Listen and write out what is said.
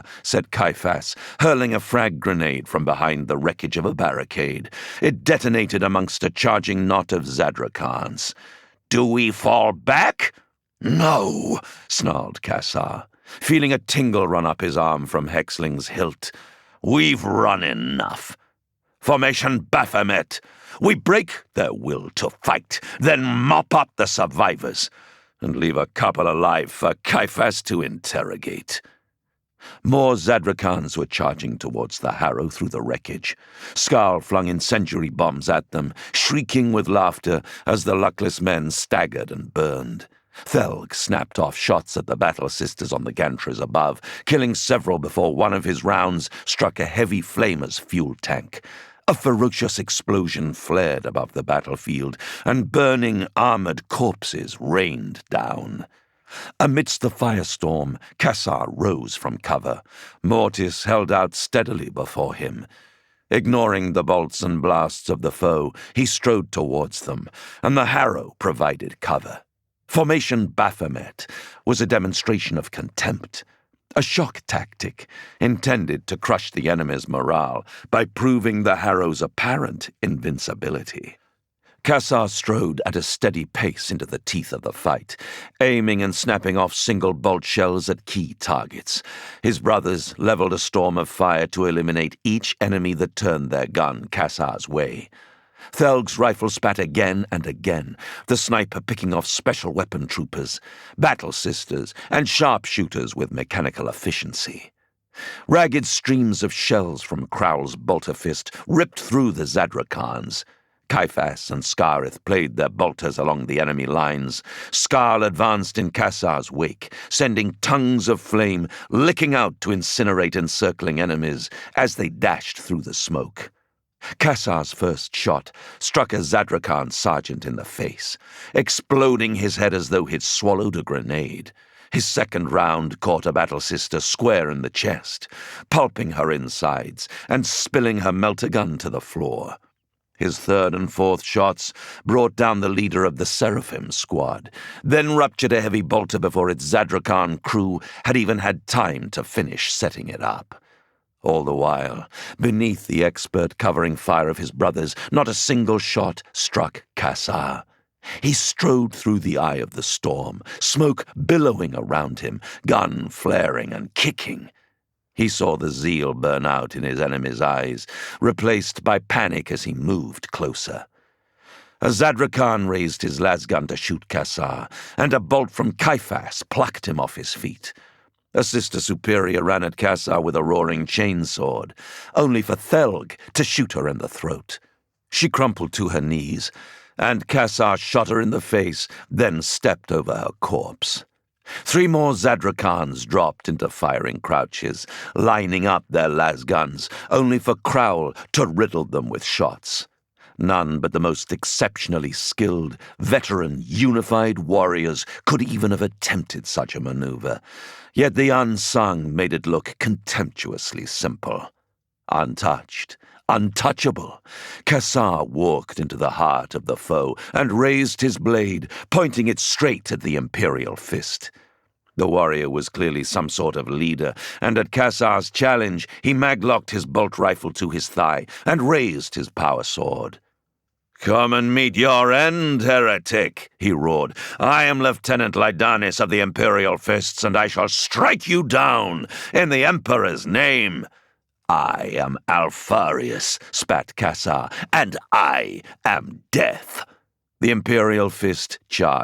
Kassar, said Caiaphas, hurling a frag grenade from behind the wreckage of a barricade. It detonated amongst a charging knot of Zadrakans. "Do we fall back?" "No," snarled Kassar, feeling a tingle run up his arm from Hexling's hilt. "We've run enough. Formation Baphomet. We break their will to fight, then mop up the survivors, and leave a couple alive for Caiaphas to interrogate." More Zadrakans were charging towards the harrow through the wreckage. Skarl flung incendiary bombs at them, shrieking with laughter as the luckless men staggered and burned. Thelg snapped off shots at the battle sisters on the gantries above, killing several before one of his rounds struck a heavy flamer's fuel tank. A ferocious explosion flared above the battlefield, and burning, armored corpses rained down. Amidst the firestorm, Kassar rose from cover. Mortis held out steadily before him. Ignoring the bolts and blasts of the foe, he strode towards them, and the harrow provided cover. Formation Baphomet was a demonstration of contempt, a shock tactic intended to crush the enemy's morale by proving the harrow's apparent invincibility. Kassar strode at a steady pace into the teeth of the fight, aiming and snapping off single bolt shells at key targets. His brothers leveled a storm of fire to eliminate each enemy that turned their gun Kassar's way. Thelg's rifle spat again and again, the sniper picking off special weapon troopers, battle sisters, and sharpshooters with mechanical efficiency. Ragged streams of shells from Crowl's bolter fist ripped through the Zadrakans. Caiaphas and Skarith played their bolters along the enemy lines. Skarl advanced in Kassar's wake, sending tongues of flame licking out to incinerate encircling enemies as they dashed through the smoke. Kassar's first shot struck a Zadrakan sergeant in the face, exploding his head as though he'd swallowed a grenade. His second round caught a battle sister square in the chest, pulping her insides and spilling her melter-gun to the floor. His third and fourth shots brought down the leader of the Seraphim squad, then ruptured a heavy bolter before its Zadrakan crew had even had time to finish setting it up. All the while, beneath the expert covering fire of his brothers, not a single shot struck Kassar. He strode through the eye of the storm, smoke billowing around him, gun flaring and kicking. He saw the zeal burn out in his enemy's eyes, replaced by panic as he moved closer. A Zadrakan raised his lasgun to shoot Kassar, and a bolt from Caiaphas plucked him off his feet. A sister superior ran at Kassar with a roaring chainsword, only for Thelg to shoot her in the throat. She crumpled to her knees, and Kassar shot her in the face, then stepped over her corpse. 3 more Zadrakans dropped into firing crouches, lining up their lasguns, only for Crowl to riddle them with shots. None but the most exceptionally skilled, veteran, unified warriors could even have attempted such a maneuver, yet the unsung made it look contemptuously simple. Untouched, untouchable, Kassar walked into the heart of the foe and raised his blade, pointing it straight at the Imperial fist. The warrior was clearly some sort of leader, and at Kassar's challenge, he maglocked his bolt rifle to his thigh and raised his power sword. "Come and meet your end, heretic," he roared. "I am Lieutenant Lydanis of the Imperial Fists, and I shall strike you down in the Emperor's name." "I am Alfarius," spat Kassar, "and I am death." The Imperial Fist charged.